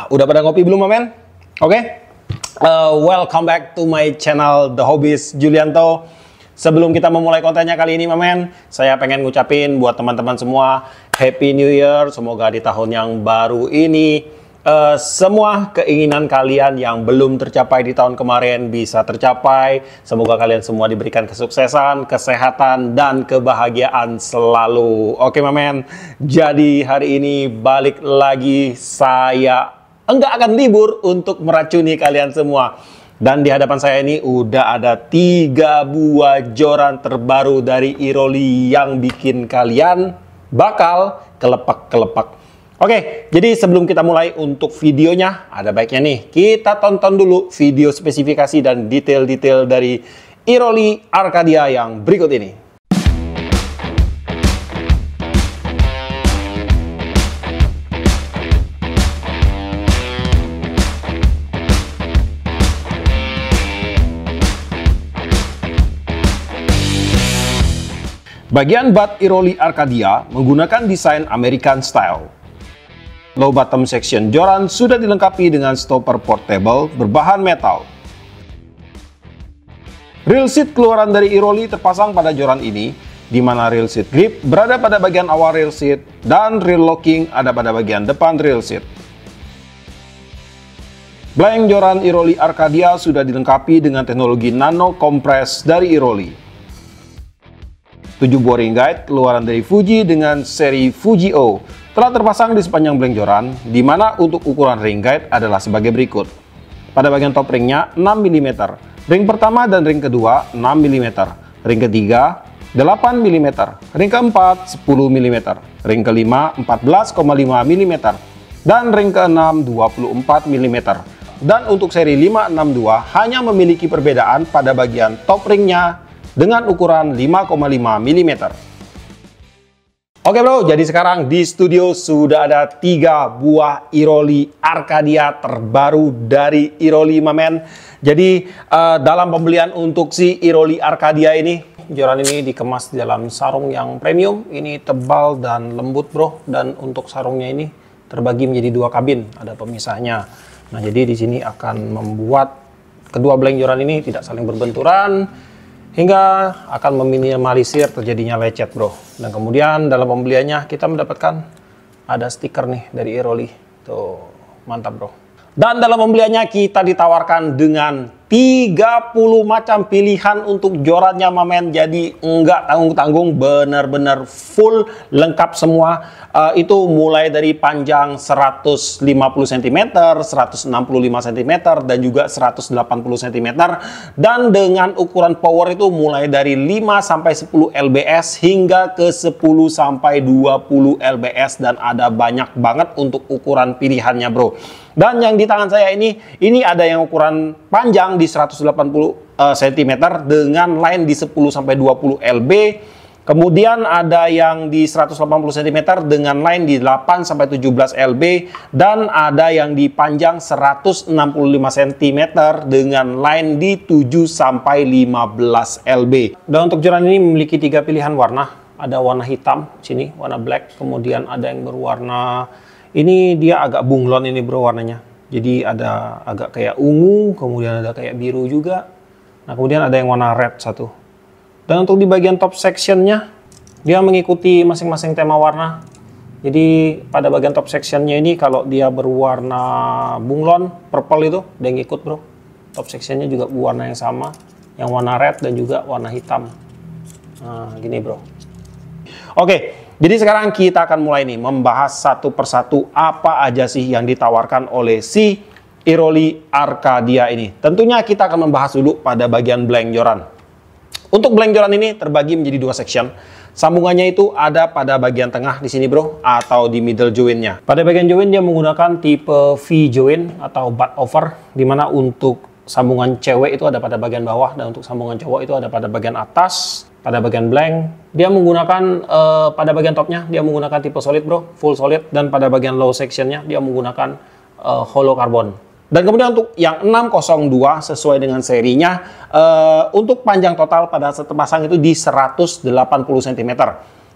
Udah pada ngopi belum, men? Oke. Welcome back to my channel The Hobbyist Julianto. Sebelum kita memulai kontennya kali ini, men, saya pengen ngucapin buat teman-teman semua Happy New Year. Semoga di tahun yang baru ini semua keinginan kalian yang belum tercapai di tahun kemarin bisa tercapai. Semoga kalian semua diberikan kesuksesan, kesehatan, dan kebahagiaan selalu. Oke, men. Jadi hari ini balik lagi, saya enggak akan libur untuk meracuni kalian semua. Dan di hadapan saya ini udah ada 3 buah joran terbaru dari Iroli yang bikin kalian bakal kelepak-kelepak. Oke, jadi sebelum kita mulai untuk videonya, ada baiknya nih kita tonton dulu video spesifikasi dan detail-detail dari Iroli Arcadia yang berikut ini. Bagian bat Iroli Arcadia menggunakan desain American Style. Low bottom section joran sudah dilengkapi dengan stopper portable berbahan metal. Reel seat keluaran dari Iroli terpasang pada joran ini, di mana reel seat grip berada pada bagian awal reel seat dan reel locking ada pada bagian depan reel seat. Blank joran Iroli Arcadia sudah dilengkapi dengan teknologi nano compress dari Iroli. 7 buah ring guide keluaran dari Fuji dengan seri Fuji O telah terpasang di sepanjang blank joran, di mana untuk ukuran ring guide adalah sebagai berikut. Pada bagian top ringnya 6 mm, ring pertama dan ring kedua 6 mm, ring ketiga 8 mm, ring keempat 10 mm, ring kelima 14,5 mm, dan ring keenam 24 mm. Dan untuk seri 562 hanya memiliki perbedaan pada bagian top ringnya dengan ukuran 5,5 mm. Oke bro, jadi sekarang di studio sudah ada 3 buah Iroli Arcadia terbaru dari Iroli, men. Jadi dalam pembelian untuk si Iroli Arcadia ini, joran ini dikemas dalam sarung yang premium. Ini tebal dan lembut bro, dan untuk sarungnya ini terbagi menjadi 2 kabin, ada pemisahnya. Nah jadi di sini akan membuat kedua blank joran ini tidak saling berbenturan, hingga akan meminimalisir terjadinya lecet bro. Dan kemudian dalam pembeliannya kita mendapatkan ada stiker nih dari Iroli. Tuh, mantap bro. Dan dalam pembeliannya kita ditawarkan dengan 30 macam pilihan untuk jorannya, men. Jadi enggak tanggung-tanggung, benar-benar full lengkap semua. Itu mulai dari panjang 150 cm, 165 cm, dan juga 180 cm. Dan dengan ukuran power itu mulai dari 5 sampai 10 lbs hingga ke 10 sampai 20 lbs, dan ada banyak banget untuk ukuran pilihannya bro. Dan yang di tangan saya ini ada yang ukuran panjang di 180 cm dengan line di 10 sampai 20 lb. Kemudian ada yang di 180 cm dengan line di 8 sampai 17 lb, dan ada yang di panjang 165 cm dengan line di 7 sampai 15 lb. Dan untuk joran ini memiliki 3 pilihan warna. Ada warna hitam sini, warna black, kemudian ada yang berwarna, ini dia agak bunglon ini bro warnanya. Jadi ada agak kayak ungu, kemudian ada kayak biru juga. Nah kemudian ada yang warna red satu. Dan untuk di bagian top sectionnya, dia mengikuti masing-masing tema warna. Jadi pada bagian top sectionnya ini kalau dia berwarna bunglon, purple itu, dia ngikut bro. Top sectionnya juga warna yang sama, yang warna red dan juga warna hitam. Nah gini bro. Oke. Jadi sekarang kita akan mulai nih membahas satu persatu apa aja sih yang ditawarkan oleh si Iroli Arcadia ini. Tentunya kita akan membahas dulu pada bagian blank joran. Untuk blank joran ini terbagi menjadi 2 section. Sambungannya itu ada pada bagian tengah di sini bro, atau di middle jointnya. Pada bagian joint dia menggunakan tipe V joint atau butt over, dimana untuk sambungan cewek itu ada pada bagian bawah, dan untuk sambungan cowok itu ada pada bagian atas. Pada bagian blank dia menggunakan pada bagian topnya dia menggunakan tipe solid bro, full solid, dan pada bagian low sectionnya dia menggunakan hollow carbon. Dan kemudian untuk yang 602 sesuai dengan serinya, untuk panjang total pada satu pasang itu di 180 cm.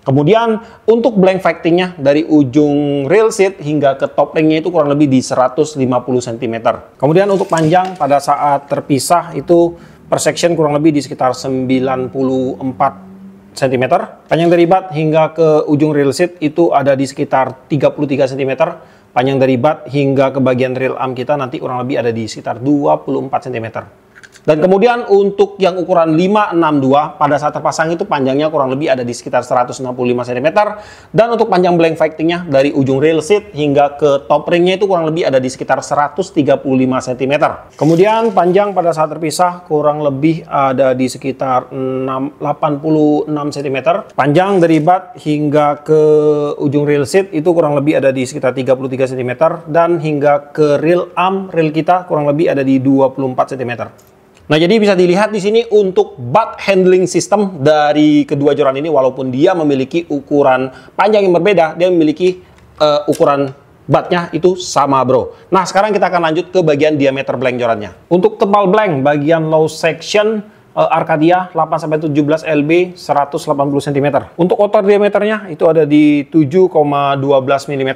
Kemudian untuk blank factingnya dari ujung rail seat hingga ke top ringnya itu kurang lebih di 150 cm. Kemudian untuk panjang pada saat terpisah itu per section kurang lebih di sekitar 94 cm. Panjang dari bat hingga ke ujung rail seat itu ada di sekitar 33 cm. Panjang dari bat hingga ke bagian rail arm kita nanti kurang lebih ada di sekitar 24 cm. Dan kemudian untuk yang ukuran 562 pada saat terpasang itu panjangnya kurang lebih ada di sekitar 165 cm. Dan untuk panjang blank factingnya dari ujung rail seat hingga ke top ringnya itu kurang lebih ada di sekitar 135 cm. Kemudian panjang pada saat terpisah kurang lebih ada di sekitar 86 cm. Panjang dari bat hingga ke ujung rail seat itu kurang lebih ada di sekitar 33 cm. Dan hingga ke rail arm rail kita kurang lebih ada di 24 cm. Nah, jadi bisa dilihat di sini untuk butt handling system dari kedua joran ini, walaupun dia memiliki ukuran panjang yang berbeda, dia memiliki ukuran buttnya itu sama, bro. Nah, sekarang kita akan lanjut ke bagian diameter blank jorannya. Untuk tebal blank bagian low section Arcadia 8-17 lb 180 cm. Untuk outer diameternya itu ada di 7,12 mm.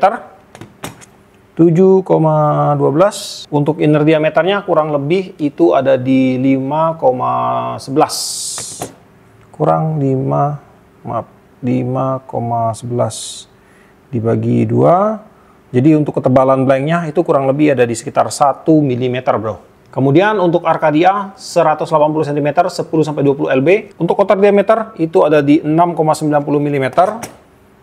7,12. Untuk inner diameternya kurang lebih itu ada di 5,11. Kurang 5,11 dibagi 2. Jadi untuk ketebalan blanknya itu kurang lebih ada di sekitar 1 mm, bro. Kemudian untuk Arcadia 180 cm 10-20 lb. Untuk outer diameter itu ada di 6,90 mm.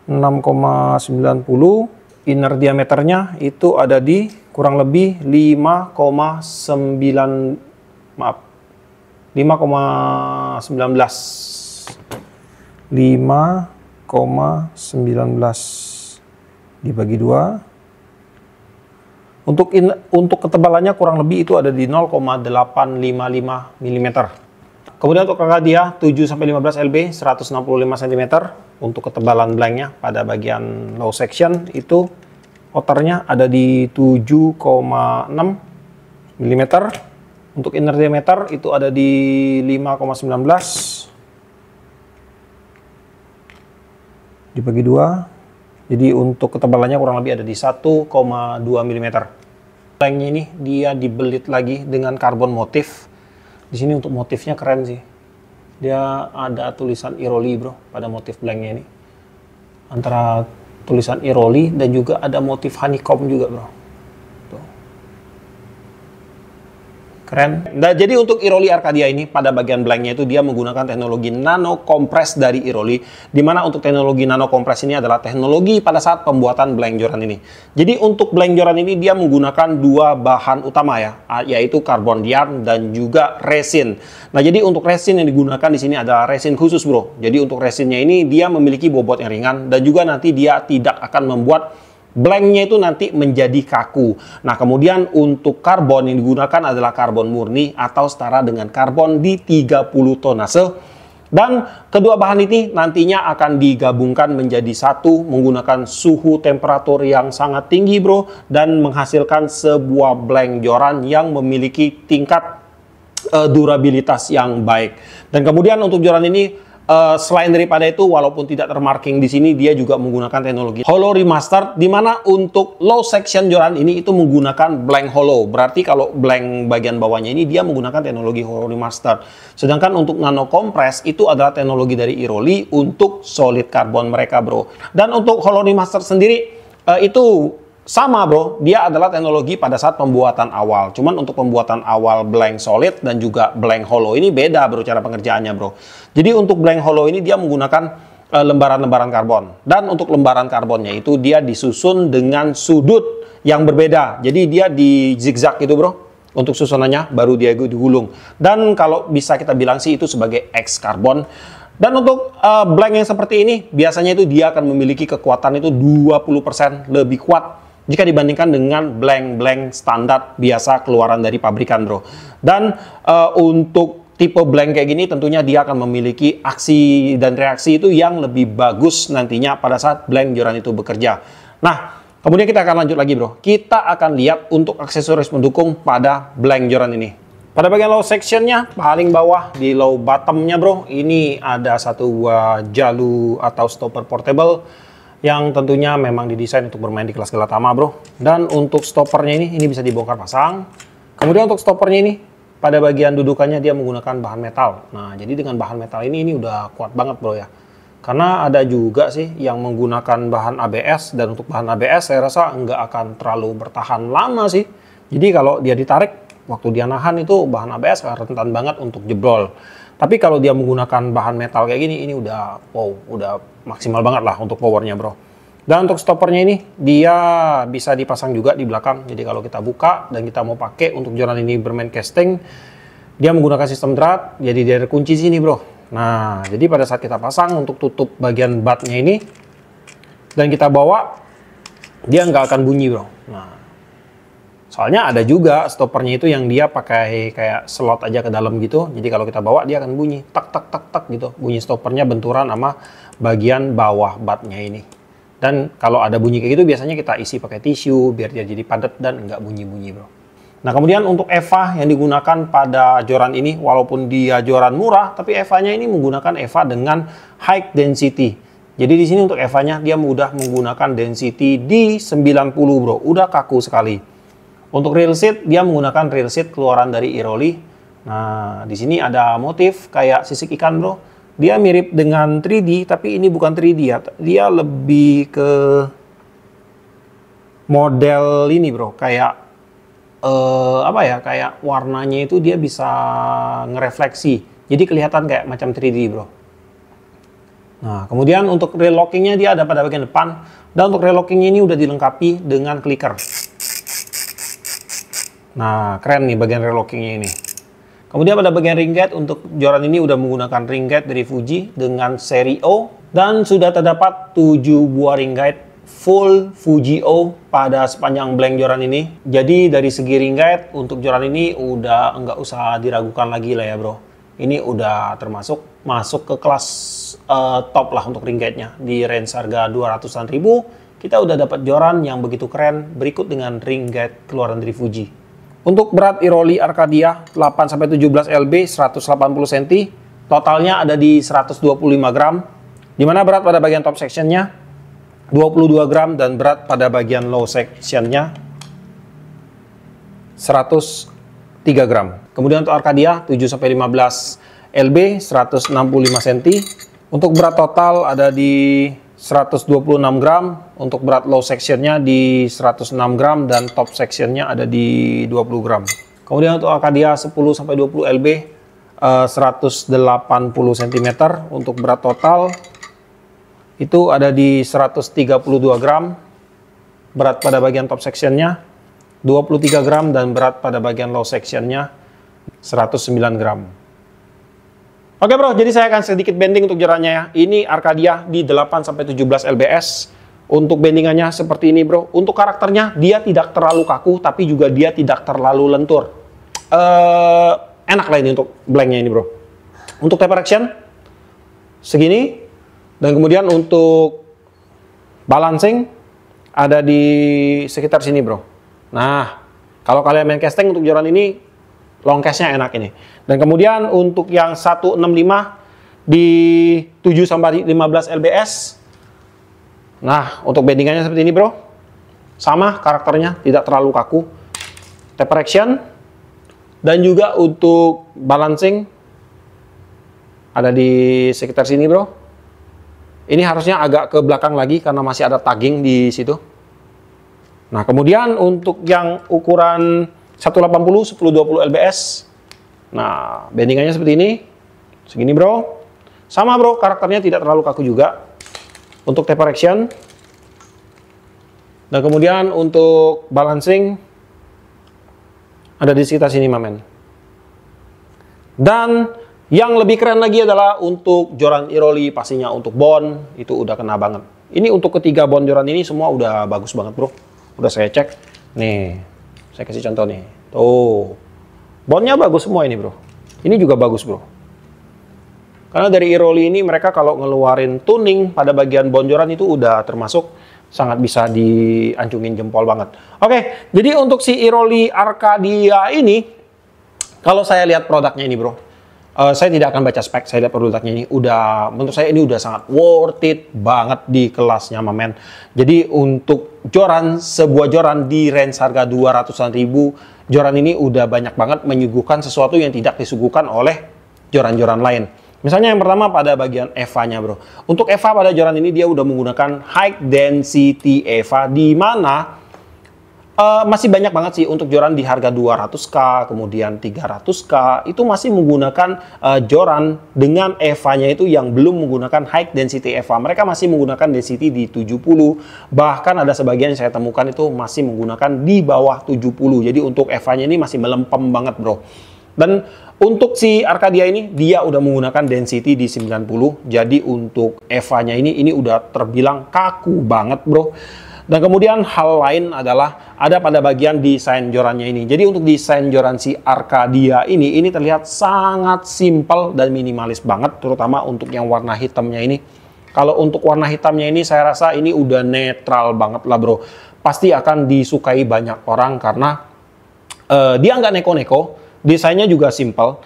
6,90. Inner diameternya itu ada di kurang lebih 5,19 dibagi 2. Untuk ketebalannya kurang lebih itu ada di 0,855 mm. Kemudian untuk Arcadia 7-15 lb 165 cm. Untuk ketebalan blanknya pada bagian low section itu outernya ada di 7,6 mm. Untuk inner diameter itu ada di 5,19 dibagi 2. Jadi untuk ketebalannya kurang lebih ada di 1,2 mm. Blanknya ini dia dibelit lagi dengan karbon motif. Di sini untuk motifnya keren sih. Dia ada tulisan Iroli, bro, pada motif blanknya ini. Antara tulisan Iroli dan juga ada motif honeycomb juga, bro. Tuh. Keren. Nah, jadi untuk Iroli Arcadia ini pada bagian blanknya itu dia menggunakan teknologi nano compress dari Iroli, di mana untuk teknologi nano compress ini adalah teknologi pada saat pembuatan blank joran ini. Jadi untuk blank joran ini dia menggunakan dua bahan utama ya, yaitu carbon yarn dan juga resin. Nah, jadi untuk resin yang digunakan di sini adalah resin khusus, bro. Jadi untuk resinnya ini dia memiliki bobot yang ringan dan juga nanti dia tidak akan membuat blanknya itu nanti menjadi kaku. Nah, kemudian untuk karbon yang digunakan adalah karbon murni atau setara dengan karbon di 30 tonase. Dan kedua bahan ini nantinya akan digabungkan menjadi satu menggunakan suhu temperatur yang sangat tinggi, bro, dan menghasilkan sebuah blank joran yang memiliki tingkat durabilitas yang baik. Dan kemudian untuk joran ini selain daripada itu, walaupun tidak termarking di sini, dia juga menggunakan teknologi hollow remastered, di mana untuk low section joran ini itu menggunakan blank hollow. Berarti kalau blank bagian bawahnya ini dia menggunakan teknologi hollow remastered. Sedangkan untuk nano compress itu adalah teknologi dari Iroli untuk solid carbon mereka, bro. Dan untuk hollow remastered sendiri itu sama, bro, dia adalah teknologi pada saat pembuatan awal. Cuman untuk pembuatan awal blank solid dan juga blank hollow ini beda, bro, cara pengerjaannya, bro. Jadi untuk blank hollow ini dia menggunakan lembaran-lembaran karbon. Dan untuk lembaran karbonnya itu dia disusun dengan sudut yang berbeda. Jadi dia di zigzag gitu, bro. Untuk susunannya baru dia digulung. Dan kalau bisa kita bilang sih itu sebagai X karbon. Dan untuk blank yang seperti ini biasanya itu dia akan memiliki kekuatan itu 20% lebih kuat jika dibandingkan dengan blank standar biasa keluaran dari pabrikan, bro. Dan untuk tipe blank kayak gini tentunya dia akan memiliki aksi dan reaksi itu yang lebih bagus nantinya pada saat blank joran itu bekerja. Nah, kemudian kita akan lanjut lagi, bro. Kita akan lihat untuk aksesoris pendukung pada blank joran ini. Pada bagian low sectionnya, paling bawah di low bottomnya bro, ini ada satu buah jalu atau stopper portable yang tentunya memang didesain untuk bermain di kelas Galatama bro. Dan untuk stoppernya ini bisa dibongkar pasang. Kemudian untuk stoppernya ini, pada bagian dudukannya dia menggunakan bahan metal. Nah, jadi dengan bahan metal ini udah kuat banget bro ya. Karena ada juga sih yang menggunakan bahan ABS, dan untuk bahan ABS saya rasa nggak akan terlalu bertahan lama sih. Jadi kalau dia ditarik, waktu dia nahan itu bahan ABS rentan banget untuk jebrol. Tapi kalau dia menggunakan bahan metal kayak gini, ini udah wow, udah maksimal banget lah untuk powernya bro. Dan untuk stoppernya ini, dia bisa dipasang juga di belakang. Jadi kalau kita buka dan kita mau pakai untuk joran ini bermain casting, dia menggunakan sistem drat, jadi dia ada kunci sini bro. Nah, jadi pada saat kita pasang untuk tutup bagian batnya ini dan kita bawa, dia nggak akan bunyi bro. Nah, soalnya ada juga stoppernya itu yang dia pakai kayak slot aja ke dalam gitu. Jadi kalau kita bawa dia akan bunyi tak tak tak tak gitu. Bunyi stoppernya benturan sama bagian bawah batnya ini. Dan kalau ada bunyi kayak gitu biasanya kita isi pakai tisu biar dia jadi padat dan nggak bunyi-bunyi bro. Nah, kemudian untuk EVA yang digunakan pada joran ini, walaupun dia joran murah, tapi EVA-nya ini menggunakan EVA dengan high density. Jadi di sini untuk EVA-nya dia mudah menggunakan density di 90 bro, udah kaku sekali. Untuk reel seat dia menggunakan reel seat keluaran dari Iroli. Nah, di sini ada motif kayak sisik ikan bro. Dia mirip dengan 3D, tapi ini bukan 3D ya. Dia lebih ke model ini bro, kayak apa ya, kayak warnanya itu dia bisa ngerefleksi, jadi kelihatan kayak macam 3D bro. Nah, kemudian untuk reel lockingnya dia ada pada bagian depan, dan untuk reel lockingnya ini udah dilengkapi dengan clicker. Nah, keren nih bagian reel lockingnya ini. Kemudian pada bagian ring guide, untuk joran ini udah menggunakan ring guide dari Fuji dengan seri O, dan sudah terdapat 7 buah ring guide full Fuji O pada sepanjang blank joran ini. Jadi dari segi ring guide untuk joran ini udah nggak usah diragukan lagi lah ya bro. Ini udah termasuk masuk ke kelas top lah untuk ring guide-nya. Di range harga 200-an ribu kita udah dapat joran yang begitu keren berikut dengan ring guide keluaran dari Fuji. Untuk berat Iroli Arcadia 8-17 lb 180 cm, totalnya ada di 125 gram. Dimana berat pada bagian top sectionnya 22 gram dan berat pada bagian low sectionnya 103 gram. Kemudian untuk Arcadia 7-15 lb 165 cm. Untuk berat total ada di 126 gram. Untuk berat low sectionnya di 106 gram dan top sectionnya ada di 20 gram. Kemudian untuk Arcadia 10-20 lb 180 cm. Untuk berat total itu ada di 132 gram, berat pada bagian top sectionnya 23 gram dan berat pada bagian low sectionnya 109 gram. Oke bro, jadi saya akan sedikit bending untuk jorannya ya. Ini Arcadia di 8-17 lbs. Untuk bendingannya seperti ini bro. Untuk karakternya dia tidak terlalu kaku, tapi juga dia tidak terlalu lentur. Enak lah ini untuk blanknya ini bro. Untuk taper action segini. Dan kemudian untuk balancing ada di sekitar sini bro. Nah, kalau kalian main casting untuk joran ini, long cast-nya enak ini. Dan kemudian untuk yang 165 di 7-15 lbs. Nah, untuk bendingannya seperti ini bro. Sama karakternya, tidak terlalu kaku. Taper action. Dan juga untuk balancing ada di sekitar sini bro. Ini harusnya agak ke belakang lagi karena masih ada tagging di situ. Nah, kemudian untuk yang ukuran 180 10-20 lbs. Nah, bendingannya seperti ini. Segini, bro. Sama, bro, karakternya tidak terlalu kaku juga. Untuk taper action. Dan kemudian untuk balancing ada di sekitar sini, mamen. Dan yang lebih keren lagi adalah untuk joran Iroli, pastinya untuk bond itu udah kena banget. Ini untuk ketiga bond joran ini semua udah bagus banget bro. Udah saya cek. Nih, saya kasih contoh nih. Tuh, bondnya bagus semua ini bro. Ini juga bagus bro. Karena dari Iroli ini mereka kalau ngeluarin tuning pada bagian bond joran itu udah termasuk sangat bisa diancungin jempol banget. Oke, jadi untuk si Iroli Arcadia ini Kalau saya lihat produknya ini bro, saya tidak akan baca spek, saya lihat produknya ini udah, menurut saya ini udah sangat worth it banget di kelasnya Mamen. Jadi untuk joran, sebuah joran di range harga 200-an ribu, joran ini udah banyak banget menyuguhkan sesuatu yang tidak disuguhkan oleh joran-joran lain. Misalnya yang pertama pada bagian EVA-nya bro. Untuk EVA pada joran ini dia udah menggunakan high density EVA, di mana masih banyak banget sih untuk joran di harga 200k, kemudian 300k, itu masih menggunakan joran dengan EVA-nya itu yang belum menggunakan high density EVA. Mereka masih menggunakan density di 70, bahkan ada sebagian yang saya temukan itu masih menggunakan di bawah 70. Jadi untuk EVA-nya ini masih melempem banget bro. Dan untuk si Arcadia ini, dia udah menggunakan density di 90, jadi untuk EVA-nya ini udah terbilang kaku banget bro. Dan kemudian hal lain adalah ada pada bagian desain jorannya ini. Jadi untuk desain joran si Arcadia ini terlihat sangat simpel dan minimalis banget, terutama untuk yang warna hitamnya ini. Kalau untuk warna hitamnya ini saya rasa ini udah netral banget lah bro. Pasti akan disukai banyak orang karena dia nggak neko-neko, desainnya juga simple.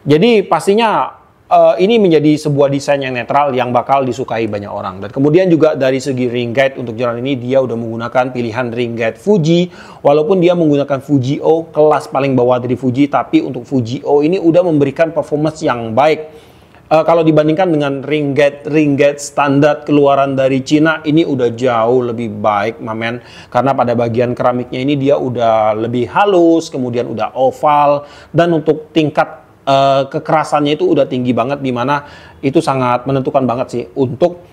Jadi pastinya ini menjadi sebuah desain yang netral yang bakal disukai banyak orang. Dan kemudian juga dari segi ring guide, untuk joran ini dia udah menggunakan pilihan ring guide Fuji. Walaupun dia menggunakan Fuji O, kelas paling bawah dari Fuji, tapi untuk Fuji O ini udah memberikan performance yang baik. Kalau dibandingkan dengan ring guide standar keluaran dari Cina, ini udah jauh lebih baik Mamen. Karena pada bagian keramiknya ini dia udah lebih halus, kemudian udah oval, dan untuk tingkat kekerasannya itu udah tinggi banget, dimana itu sangat menentukan banget sih untuk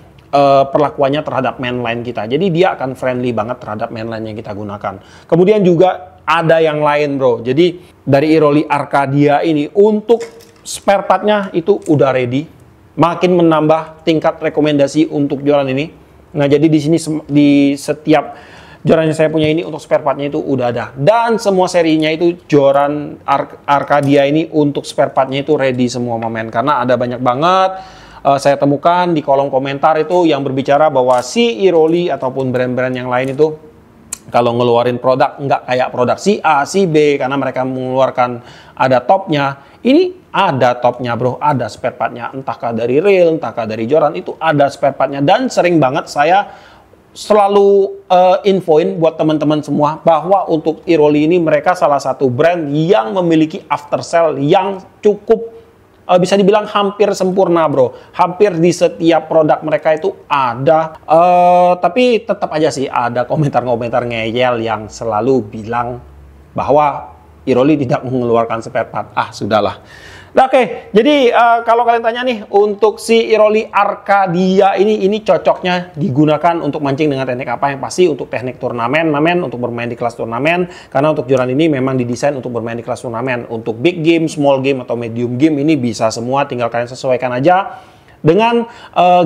perlakuannya terhadap mainline kita. Jadi dia akan friendly banget terhadap mainline yang kita gunakan. Kemudian juga ada yang lain bro. Jadi dari Iroli Arcadia ini untuk spare partnya itu udah ready, makin menambah tingkat rekomendasi untuk joran ini. Nah jadi di sini di setiap joran yang saya punya ini untuk spare partnya itu udah ada, dan semua serinya itu joran Arcadia ini untuk spare partnya itu ready semua Mamen, karena ada banyak banget saya temukan di kolom komentar itu yang berbicara bahwa si Iroli ataupun brand-brand yang lain itu kalau ngeluarin produk nggak kayak produk si A, si B, karena mereka mengeluarkan ada topnya. Ini ada topnya bro, ada spare partnya, entahkah dari reel, entahkah dari joran, itu ada spare partnya. Dan sering banget saya selalu infoin buat teman-teman semua bahwa untuk Iroli ini mereka salah satu brand yang memiliki after sale yang cukup bisa dibilang hampir sempurna bro. Hampir di setiap produk mereka itu ada, tapi tetap aja sih ada komentar-komentar ngeyel yang selalu bilang bahwa Iroli tidak mengeluarkan spare part. Ah sudahlah. Nah, oke, jadi kalau kalian tanya nih, untuk si Iroli Arcadia ini cocoknya digunakan untuk mancing dengan teknik apa? Yang pasti untuk teknik turnamen, Mamen, untuk bermain di kelas turnamen. Karena untuk joran ini memang didesain untuk bermain di kelas turnamen. Untuk big game, small game, atau medium game ini bisa semua, tinggal kalian sesuaikan aja dengan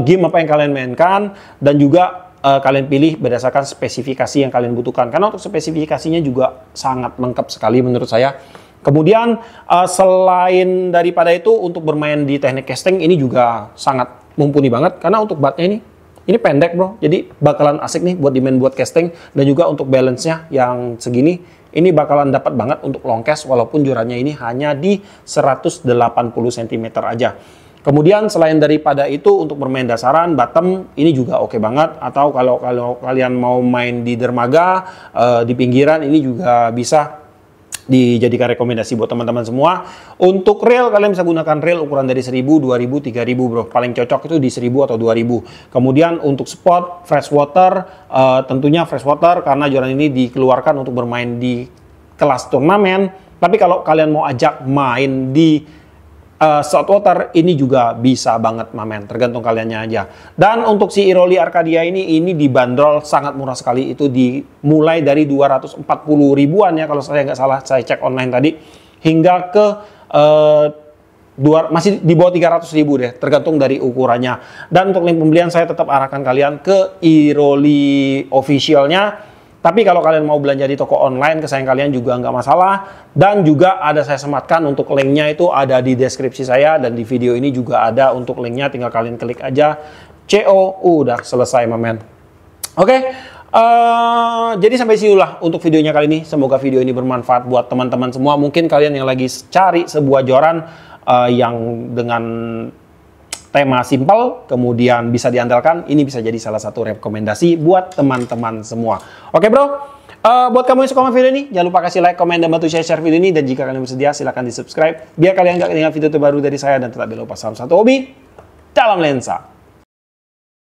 game apa yang kalian mainkan, dan juga kalian pilih berdasarkan spesifikasi yang kalian butuhkan. Karena untuk spesifikasinya juga sangat lengkap sekali menurut saya. Kemudian selain daripada itu, untuk bermain di teknik casting ini juga sangat mumpuni banget, karena untuk batnya ini pendek bro, jadi bakalan asik nih buat dimain buat casting. Dan juga untuk balance-nya yang segini, ini bakalan dapat banget untuk long cast, walaupun jorannya ini hanya di 180 cm aja. Kemudian selain daripada itu, untuk bermain dasaran, bottom ini juga oke banget. Atau kalau kalian mau main di dermaga, di pinggiran, ini juga bisa dijadikan rekomendasi buat teman-teman semua. Untuk reel, kalian bisa gunakan reel ukuran dari 1000, 2000, 3000 bro. Paling cocok itu di 1000 atau 2000. Kemudian untuk spot freshwater, tentunya freshwater karena joran ini dikeluarkan untuk bermain di kelas turnamen. Tapi kalau kalian mau ajak main di saltwater, ini juga bisa banget Mamen, tergantung kaliannya aja. Dan untuk si Iroli Arcadia ini dibanderol sangat murah sekali, itu dimulai dari 240 ribuan ya kalau saya nggak salah, saya cek online tadi, hingga ke masih di bawah 300 ribu deh, tergantung dari ukurannya. Dan untuk link pembelian saya tetap arahkan kalian ke Iroli officialnya. Tapi kalau kalian mau belanja di toko online, kesayangan kalian juga nggak masalah. Dan juga ada saya sematkan untuk linknya, itu ada di deskripsi saya. Dan di video ini juga ada untuk linknya, tinggal kalian klik aja. CO, udah selesai Mamen. Oke, Jadi sampai sini lah untuk videonya kali ini. Semoga video ini bermanfaat buat teman-teman semua. Mungkin kalian yang lagi cari sebuah joran yang dengan tema simpel, kemudian bisa diandalkan, ini bisa jadi salah satu rekomendasi buat teman-teman semua. Oke bro, buat kamu yang suka sama video ini, jangan lupa kasih like, komen, dan bantu share video ini. Dan jika kalian bersedia, silahkan di subscribe, biar kalian gak ketinggalan video terbaru dari saya. Dan tetap lupa salam satu hobi dalam lensa.